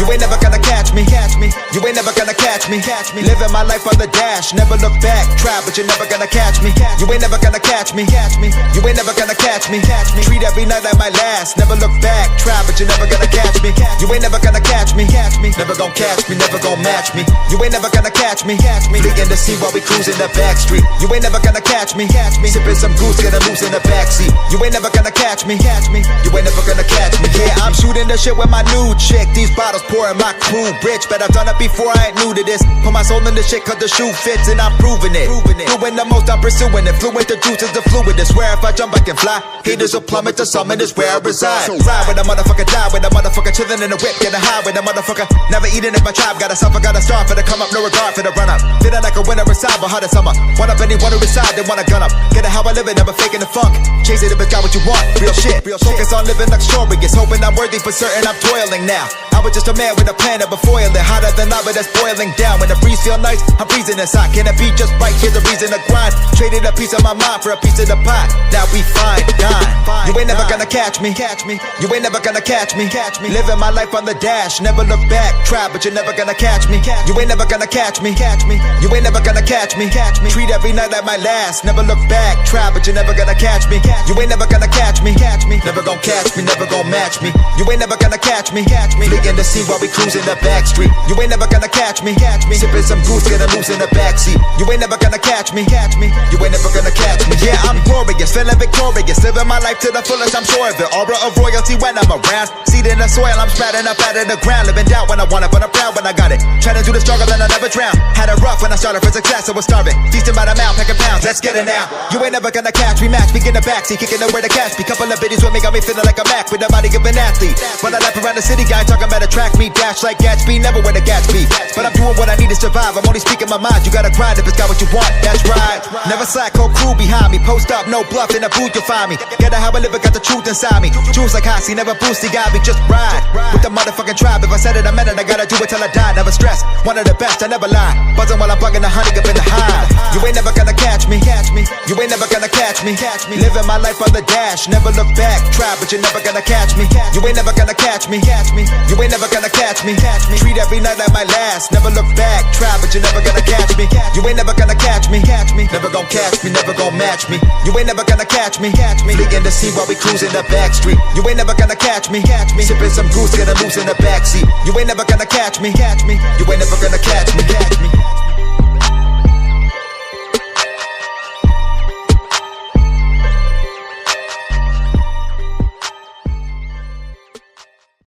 You ain't never gonna catch me. You ain't never gonna catch me. Living my life on the dash, never look back. Try, but you're never gonna catch me. You ain't never gonna catch me. You ain't never gonna catch me. Treat every night like my last, never look back. Try, but you're never gonna catch me. You ain't never gonna catch me. Never gonna catch me, never gonna match me. You ain't never gonna catch me. Fleeing to see while we cruising the back street. You ain't never gonna catch me. Sipping some goose, gonna lose in the backseat. You ain't never gonna catch me. You ain't never gonna catch me. Yeah, I'm shooting the shit with my new chick. These bottles pouring my crew rich, but I've done it before, I ain't new to this. Put my soul in the shit cause the shoe fits and I'm proving it. Doing the most, I'm pursuing it. Fluent, the juice is the fluid. Swear if I jump I can fly. Haters will plummet to summon, is where I reside. Ride with a motherfucker, die with a motherfucker. Chillin' in the whip, getting high with a motherfucker. Never eating in my tribe, gotta suffer, gotta starve for the come up. No regard for the run up. Feeling like a winner inside, but hard as summer. One up anyone who decide they wanna gun up. Get it how I live it, never faking the funk. Chase it if it's got what you want, real shit. Focus on living luxurious, hoping I'm worthy for certain, I'm toiling now. I was just a man with a plan of a foil it. Hotter than lava that's boiling down. When the breeze feel nice, I'm freezing inside. Can it be just right? Here's the reason to grind. Traded a piece of my mind for a piece of the pie. Now we fine, dine. You ain't never gonna catch me. You ain't never gonna catch me. Living my life on the dash, never look back. Try, but you're never gonna catch me. You ain't never gonna catch me. You ain't never gonna catch me. Treat every night like my last, never look back. Try, but you're never gonna catch me. You ain't never gonna catch me. Never gonna catch me, never gonna match me. You ain't never gonna catch me. Fleeing to see while we cruising the back street. You ain't never gonna catch me. Sipping some goose, gonna lose in the backseat. You ain't never gonna catch me. You ain't never gonna catch me. Yeah, I'm glorious, feeling victorious. Living my life to the fullest, I'm sure of it. Aura of royalty when I'm around. Seed in the soil, I'm sprouting up out of the ground. Living down when I want it, but I'm proud when I got it. Trying to do the struggle and I never drown. Had it rough when I started for success, I was starving. Feasting by the mouth, packing pounds, let's get it now. You ain't never gonna catch me. Match me in the backseat, kicking the where to catch me. Couple of biddies with me, got me feeling like a Mac with the body of an athlete. When I lap around the city, guy talking about a track me. Dash like Gatsby, never where the Gatsby. But I'm doing what I need to survive, I'm only speaking my mind. You gotta grind if it's got what you want, that's right. Never slack, whole crew behind me. Post up, no bluff, in the booth you'll find me. Get how I live, it got the truth inside me. Juice like Hossie, never boosty, got me, just ride. With the motherfucking tribe, if I said it, I meant it, I gotta do it till I die. Never stress, one of the best, I never lie. Buzzing while I'm bugging the honey up in the hive. You ain't never gonna catch me. You ain't never gonna catch me. Living my life on the dash, never look back. Try, but you're never gonna catch me. You ain't never gonna catch me. You ain't never gonna catch me. Treat every night like my last, never look back. Try, but you're never gonna catch me. You ain't never gonna catch me. Never gonna catch me, never gonna match me. You ain't never gonna catch me. Fleeing to see while we cruising the back street. You ain't never gonna catch me. Sipping some goose, gonna lose in the backseat. You ain't never gonna catch me. You ain't never gonna catch me.